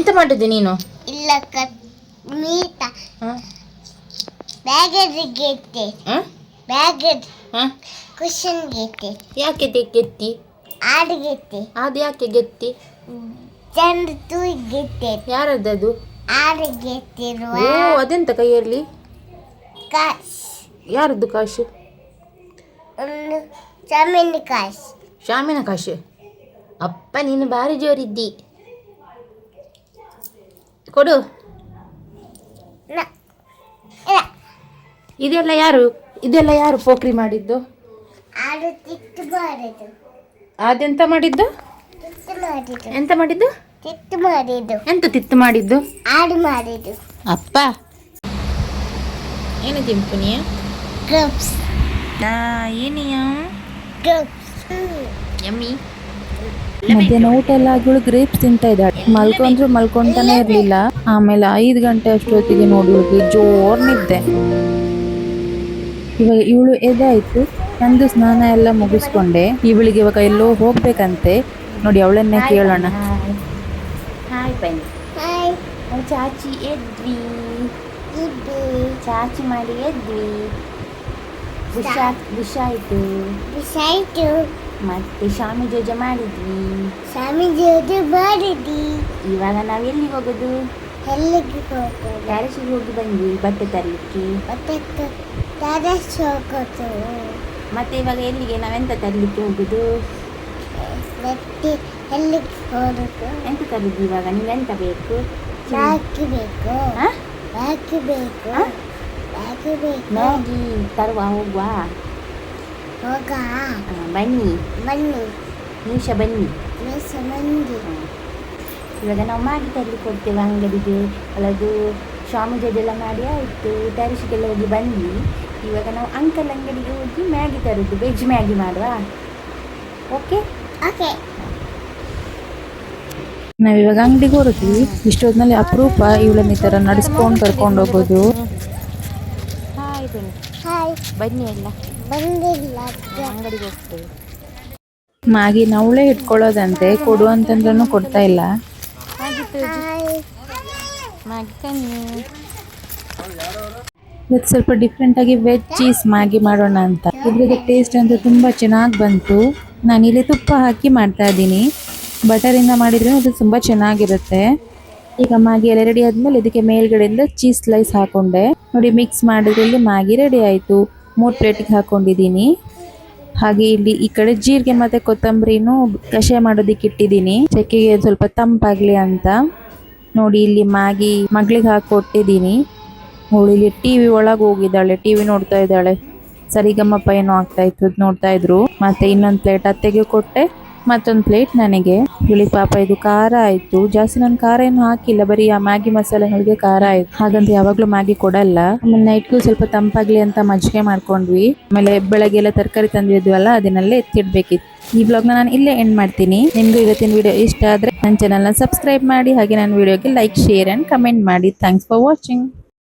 ಎಂತ ಮಾಡಿದ್ದೆ ನೀನು? ಇಲ್ಲ ಮೀಟ ಬ್ಯಾಗ್ ಗೆತ್ತೆ ಬ್ಯಾಗ್ ಕುಶನ್ ಗೆತ್ತೆ. ಯಾಕೆ ಗೆತ್ತಿ? ಆಡು ಗೆತ್ತೆ. ಅದು ಯಾಕೆ ಗೆತ್ತಿ? ಚಂದ ತೂ ಗೆತ್ತೆ. ಯಾರದ್ದು? ಆಡು ಗೆತ್ತಿರುವ. ಓ ಅದೆಂತ ಕೈಯಲ್ಲಿ? ಕಾಶ್. ಯಾರದ್ದು ಕಾಶು? ಒಂದು ಶಾಮಿನ ಕಾಶ್. ಶಾಮಿನ ಕಾಶು. ಅಪ್ಪ ನೀನು ಭಾರಿ ಜೋರಿದ್ದಿ. ಕೊಡು. ಇದೆಲ್ಲ ಯಾರು ಪೋಖ್ರಿ ಮಾಡಿದ್ದು? ಆಡು ತಿಟ್ಟು ಮಾಡಿದ್ದು. ಅದೆಂತ ಮಾಡಿದ್ದು? ಎಂತ ಮಾಡಿದ್ದು? ತಿಟ್ಟು ಮಾಡಿದ್ದು. ಎಂತ ತಿತ್ತು ಮಾಡಿದ್ದು? ಆಡು ಮಾಡಿದ್ದು. ಅಪ್ಪ ಏನು ತಿಂಪುನಿಯ? ಗ್ರಪ್ಸ್. ಏನಿಯ? ಗ್ರಪ್ಸ್. ಯಮ್ಮಿ. ಮಧ್ಯಾಹ್ನ ಊಟ ಎಲ್ಲ ಆಗಿ ಗ್ರೇಪ್ಸ್ ತಿಂತಾ ಇದ್ದಾಳೆ. ಮಲ್ಕೊಂಡ್ರು ಮಲ್ಕೊಂತಾನೆ ಇರ್ಲಿಲ್ಲ. ಆಮೇಲೆ 5 ಗಂಟೆ ಅಷ್ಟೊತ್ತಿಗೆ ನೋಡಿ ಜೋರ್ ನಿದ್ದೆ. ಇವಾಗ ಇವಳು ಎದಾಯ್ತು. ನಂದು ಸ್ನಾನ ಎಲ್ಲ ಮುಗಿಸ್ಕೊಂಡೆ. ಇವಳಿಗೆ ಇವಾಗ ಎಲ್ಲೋ ಹೋಗ್ಬೇಕಂತೆ. ನೋಡಿ ಅವಳನ್ನೇ ಕೇಳೋಣ. ಹಾಯ್ ಬನ್ನಿ. ಹಾಯ್. ಚಾಚಿ ಎದ್ವಿ. ಚಾಚಿ ಮಾಡಿ ಎದ್ವಿ. ಬುಷಾಯ್ತು. ಮತ್ತೆ ಶಾಮಿ ಜೋಜ ಮಾಡಿದ್ವಿ. ಇವಾಗ ನಾವ್ ಎಲ್ಲಿಗೆ ಹೋಗೋದು? ಟ್ಯಾರೇಸಿಗೆ ಹೋಗಿ ಬಂದ್ವಿ ಬಟ್ಟೆ ತರಲಿಕ್ಕೆ. ಮತ್ತೆ ಇವಾಗ ಎಲ್ಲಿಗೆ ನಾವೆಂತ ತರಲಿಕ್ಕೆ ಹೋಗುದು? ಎಂತ ತರುದು ಇವಾಗ? ನಿಮ್ಗೆ ಎಂತ ಬೇಕು? ಮ್ಯಾಗಿ ತರುವ. ಹೋಗುವ ಬನ್ನಿ. ನಿಮಿಷ ಬನ್ನಿ. ಇವಾಗ ನಾವು ಮ್ಯಾಗಿ ತರಲಿಕ್ಕೆ ಹೋಗ್ತೇವೆ ಅಂಗಡಿಗೆ. ಅಲ್ಲದು ಶಾಮಿಜೆಲ್ಲ ಮಾಡಿ ಆಯಿತು. ಟ್ಯಾರಿಸಿಗೆಲ್ಲ ಹೋಗಿ ಬಂದ್ವಿ. ಇವಾಗ ನಾವು ಅಂಕಲ್ ಅಂಗಡಿಗೆ ಹೋಗಿ ಮ್ಯಾಗಿ ತರೋದು. ವೆಜ್ ಮ್ಯಾಗಿ ಮಾಡುವ. ಓಕೆ. ನಾವಿವಾಗ ಅಂಗಡಿಗೆ ಹೊರಟ್ವಿ. ಇಷ್ಟೊತ್ತಿನಲ್ಲಿ ಅಪರೂಪ ಇವಳನ್ನ ಈ ಥರ ನಡೆಸ್ಕೊಂಡು ಕರ್ಕೊಂಡು ಹೋಗೋದು. ಹಾಯ್ ಬನ್ನಿ. ಬನ್ನಿ ಎಲ್ಲ ಅಂಗಡಿಗೆ ಹೋಗ್ತೇವೆ. ಮ್ಯಾಗಿ ನಾವಳೇ ಇಟ್ಕೊಳ್ಳೋದಂತೆ. ಕೊಡು ಅಂತಂದ್ರೂ ಕೊಡ್ತಾ ಇಲ್ಲ. ಇವತ್ತು ಸ್ವಲ್ಪ ಡಿಫ್ರೆಂಟಾಗಿ ವೆಜ್ ಚೀಸ್ ಮ್ಯಾಗಿ ಮಾಡೋಣ ಅಂತ. ಇದ್ರದ್ದು ಟೇಸ್ಟ್ ಅಂತೂ ತುಂಬ ಚೆನ್ನಾಗಿ ಬಂತು. ನಾನಿಲ್ಲಿ ತುಪ್ಪ ಹಾಕಿ ಮಾಡ್ತಾ ಇದ್ದೀನಿ. ಬಟರಿಂದ ಮಾಡಿದ್ರೆ ಅದು ತುಂಬ ಚೆನ್ನಾಗಿರುತ್ತೆ. ಈಗ ಮ್ಯಾಗಿ ಎಲ್ಲ ರೆಡಿ ಆದಮೇಲೆ ಇದಕ್ಕೆ ಮೇಲ್ಗಡೆಯಿಂದ ಚೀಸ್ ಸ್ಲೈಸ್ ಹಾಕೊಂಡೆ. ನೋಡಿ ಮಿಕ್ಸ್ ಮಾಡಿದ್ರಲ್ಲಿ ಮ್ಯಾಗಿ ರೆಡಿ ಆಯಿತು. 3 ಪ್ಲೇಟಿಗೆ ಹಾಕೊಂಡಿದ್ದೀನಿ. ಹಾಗೆ ಇಲ್ಲಿ ಈ ಕಡೆ ಜೀರಿಗೆ ಮತ್ತು ಕೊತ್ತಂಬರಿನೂ ಕಷಾಯ ಮಾಡೋದಕ್ಕೆ ಇಟ್ಟಿದ್ದೀನಿ. ಚಕ್ಕೆಗೆ ಸ್ವಲ್ಪ ತಂಪಾಗಲಿ ಅಂತ. ನೋಡಿ ಇಲ್ಲಿ ಮ್ಯಾಗಿ ಮಗಳಿಗೆ ಹಾಕೊಟ್ಟಿದ್ದೀನಿ. ಅವಳು ಇಲ್ಲಿ TV ಒಳಗೆ ಹೋಗಿದ್ದಾಳೆ. TV ನೋಡ್ತಾ ಇದ್ದಾಳೆ. ಸರಿಗಮ್ಮಪ್ಪ ಏನೋ ಆಗ್ತಾ ಇತ್ತು, ಅದು ನೋಡ್ತಾ ಇದ್ರು. ಮತ್ತೆ ಇನ್ನೊಂದು ಪ್ಲೇಟ್ ಅತ್ತೆಗೆ ಕೊಟ್ಟೆ, ಮತ್ತೊಂದು ಪ್ಲೇಟ್ ನನಗೆ. ಹೇಳಿ ಪಾಪ ಇದು ಖಾರ ಆಯಿತು. ಜಾಸ್ತಿ ನಾನು ಖಾರ ಏನು ಹಾಕಿಲ್ಲ, ಬರೀ ಆ ಮ್ಯಾಗಿ ಮಸಾಲೆ ಹೊಳಿಗೆ ಖಾರ ಆಯಿತು. ಹಾಗಂತ ಯಾವಾಗಲೂ ಮ್ಯಾಗಿ ಕೊಡಲ್ಲ. ಆಮೇಲೆ ನೈಟ್ಗೂ ಸ್ವಲ್ಪ ತಂಪಾಗಲಿ ಅಂತ ಮಜ್ಜಿಗೆ ಮಾಡ್ಕೊಂಡ್ವಿ. ಆಮೇಲೆ ಬೆಳಗ್ಗೆ ಎಲ್ಲ ತರಕಾರಿ ತಂದಿದ್ವಲ್ಲ, ಅದನ್ನೆಲ್ಲ ಎತ್ತಿಡ್ಬೇಕಿತ್ತು. ಈ ಬ್ಲಾಗ್ನ ನಾನು ಇಲ್ಲೇ ಎಂಡ್ ಮಾಡ್ತೀನಿ. ನಿಮಗೂ ಇವತ್ತಿನ ವಿಡಿಯೋ ಇಷ್ಟ ಆದರೆ ನನ್ನ ಚಾನಲ್ನ ಸಬ್ಸ್ಕ್ರೈಬ್ ಮಾಡಿ. ಹಾಗೆ ನನ್ನ ವಿಡಿಯೋಗೆ ಲೈಕ್, ಶೇರ್ ಆ್ಯಂಡ್ ಕಮೆಂಟ್ ಮಾಡಿ. Thanks for watching.